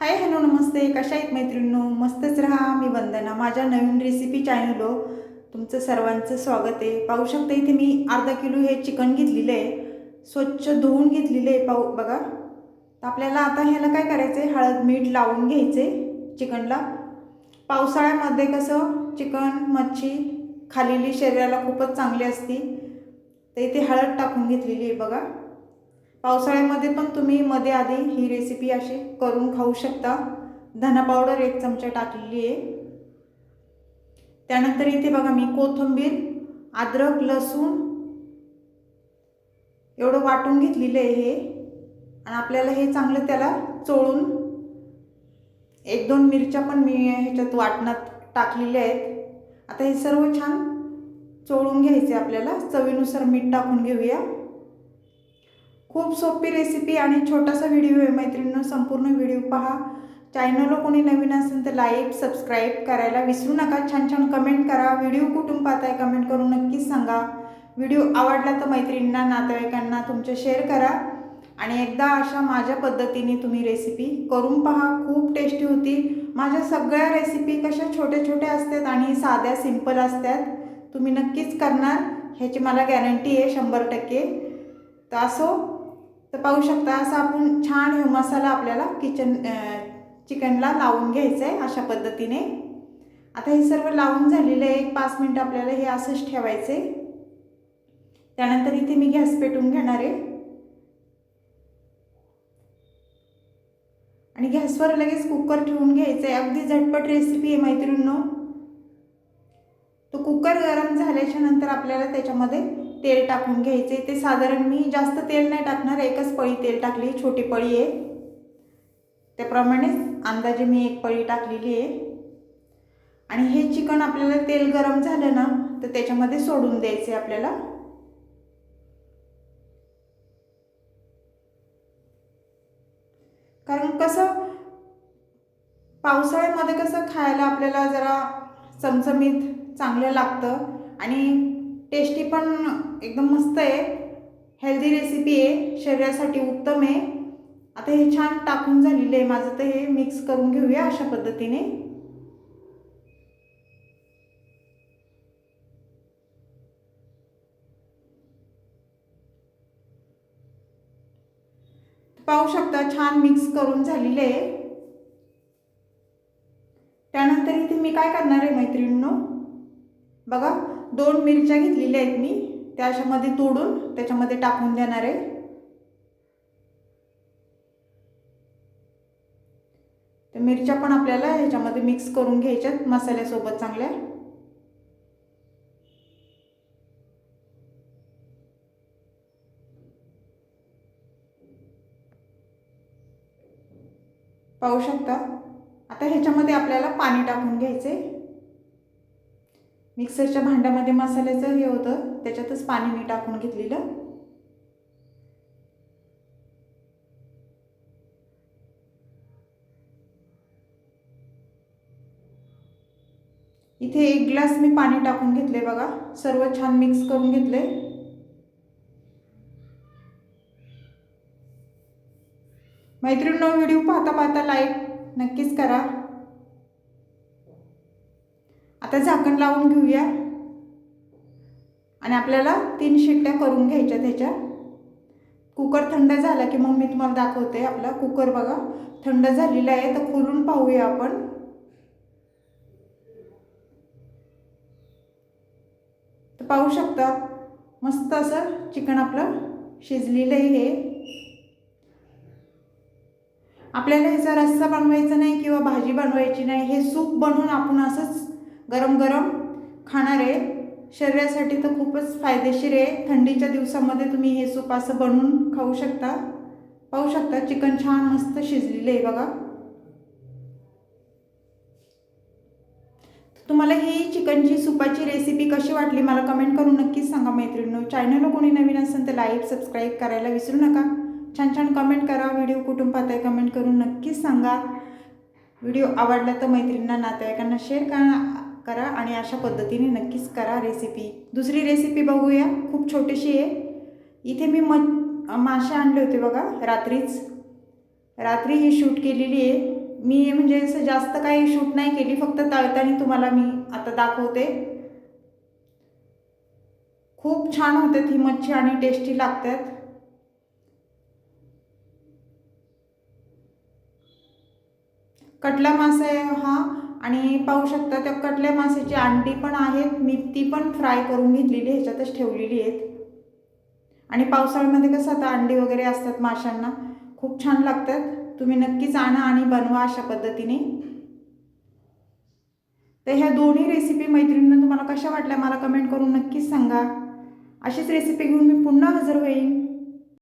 Hi hello नमस्ते, कशा आहेत मैत्रिणींनो? मस्तच राहा. मी वंदना. माझ्या नवीन रेसिपी चॅनलवर तुमचं सर्वांचं स्वागत आहे. पाहू शकता इथे मी अर्धा किलो हे चिकन घेतलेलं आहे, स्वच्छ धुवून घेतलेलं आहे. बघा. तर आपल्याला आता ह्याला काय करायचं आहे, हळद मीठ लावून घ्यायचं आहे चिकनला. पावसाळ्यामध्ये कसं चिकन मच्छी खालेली शरीराला खूपच चांगली असते, तर इथे हळद टाकून घेतलेली आहे बघा. पावसाळ्यामध्ये पण तुम्ही मध्ये आधी ही रेसिपी अशी करून खाऊ शकता. धना पावडर 1 चमचा टाकलेली आहे. त्यानंतर इथे बघा मी कोथिंबीर, अद्रक, लसूण एवढं वाटून घेतलेलं आहे हे. आणि आपल्याला हे चांगलं त्याला चोळून 1-2 मिरच्या पण मी ह्याच्यात वाटणात टाकलेल्या आहेत. आता हे सर्व छान चोळून घ्यायचे आपल्याला. चवीनुसार मीठ टाकून घेऊया. खूप सोपी रेसिपी आणि छोटासा व्हिडिओ आहे मैत्रिणींनो, संपूर्ण व्हिडिओ पहा. चॅनलला कोणी नवीन असेल तर लाईक सबस्क्राईब करायला विसरू नका. छान छान कमेंट करा. व्हिडिओ कुठून पाहताय कमेंट करून नक्कीच सांगा. व्हिडिओ आवडला तर मैत्रिणींना नातेवाईकांना तुमच्या शेअर करा. आणि एकदा अशा माझ्या पद्धतीने तुम्ही रेसिपी करून पहा. खूप टेस्टी होती. माझ्या सगळ्या रेसिपी कशा छोट्या छोट्या असतात आणि साध्या सिंपल असतात. तुम्ही नक्कीच करणार ह्याची मला गॅरंटी आहे 100%. तर असो, तर पाहू शकता असा आपण छान हे मसाला आपल्याला चिकनला लावून घ्यायचा आहे अशा पद्धतीने. आता हे सर्व लावून झालेलं आहे. 1-5 मिनिट आपल्याला हे असंच ठेवायचे. त्यानंतर इथे मी गॅस पेटवून घेणार आहे आणि गॅसवर लगेच कुकर ठेवून घ्यायचं आहे. अगदी झटपट रेसिपी आहे मैत्रिणींनो. तो कुकर गरम झाल्याच्या नंतर आपल्याला त्याच्यामध्ये तेल टाकून घ्यायचे. ते साधारण मी जास्त तेल नाही टाकणार, 1च पळी तेल टाकली, छोटी पळी आहे. त्याप्रमाणेच अंदाजे मी 1 पळी टाकलेली आहे. आणि हे चिकन आपल्याला तेल गरम झालं ना तर त्याच्यामध्ये सोडून द्यायचे आपल्याला. कारण कसं पावसाळ्यामध्ये कसं खायला आपल्याला जरा चमचमीत चांगलं लागतं आणि टेस्टी पण एकदम मस्त आहे. हेल्दी रेसिपी आहे, शरीरासाठी उत्तम आहे. आता हे छान टाकून झालेलं आहे माझं, तर हे मिक्स करून घेऊया अशा पद्धतीने. पाहू शकता छान मिक्स करून झालेले आहे. त्यानंतर इथे मी काय करणार आहे मैत्रिणींनो, बघा 2 मिरच्या घेतलेल्या आहेत मी, त्या अशामध्ये तोडून त्याच्यामध्ये टाकून देणार आहे. तर मिरच्या पण आपल्याला ह्याच्यामध्ये मिक्स करून घ्यायच्यात मसाल्यासोबत चांगल्या. पाहू शकता. आता ह्याच्यामध्ये आपल्याला पाणी टाकून घ्यायचे. मिक्सरच्या भांड्यामध्ये मसाल्याचं हे होतं, त्याच्यातच पाणी मी टाकून घेतलेलं. इथे 1 ग्लास मी पाणी टाकून घेतले बघा. सर्व छान मिक्स करून घेतले. मैत्रिणींनो, व्हिडिओ पाहता पाहता लाईक नक्कीच करा. आता झाकण लावून घेऊया आणि आपल्याला 3 शिट्ट्या करून घ्यायच्या त्याच्या. कुकर थंड झाला की मग मी तुम्हाला दाखवते. आपला कुकर बघा थंड झालेला आहे, तर खोलून पाहूया आपण. तर पाहू शकता मस्त असं चिकन आपलं शिजलेलं आहे. हे आपल्याला ह्याचा रस्सा बनवायचा नाही किंवा भाजी बनवायची नाही, हे सूप बनवून आपण असंच गरम गरम खाणार आहे. शरीरासाठी तर खूपच फायदेशीर आहे. थंडीच्या दिवसामध्ये तुम्ही हे सूप असं बनवून खाऊ शकता. पाहू शकता चिकन छान मस्त शिजलेलं आहे बघा. तुम्हाला ही चिकनची सुपाची रेसिपी कशी वाटली मला कमेंट करून नक्कीच सांगा मैत्रिणींनो. चॅनलला कोणी नवीन असेल तर लाईक सबस्क्राईब करायला विसरू नका. छान छान कमेंट करा. व्हिडिओ कुठून पाहताय कमेंट करून नक्कीच सांगा. व्हिडिओ आवडला तर मैत्रिणींना नातेवाईकांना शेअर करा आणि अशा पद्धतीने नक्कीच करा रेसिपी. दुसरी रेसिपी बघूया, खूप छोटीशी आहे. इथे मी मासे आणले होते बघा रात्री ही शूट केलेली आहे. मी म्हणजे असं जास्त काही शूट नाही केली, फक्त तळताना तुम्हाला मी आता दाखवते. खूप छान होते ही मच्छी आणि टेस्टी लागतात. कटला मासा आहे हा. आणि पाहू शकता त्या कटल्या माशाची अंडी पण आहेत, मी ती पण फ्राय करून घेतलेली, ह्याच्यातच ठेवलेली आहेत. आणि पावसाळ्यामध्ये कसं आता अंडी वगैरे असतात माशांना, खूप छान लागतात. तुम्ही नक्कीच आणा आणि बनवा अशा पद्धतीने. तर ह्या दोन्ही रेसिपी मैत्रिणींना तुम्हाला कशा वाटल्या मला कमेंट करून नक्कीच सांगा. अशीच रेसिपी घेऊन मी पुन्हा हजर होईन.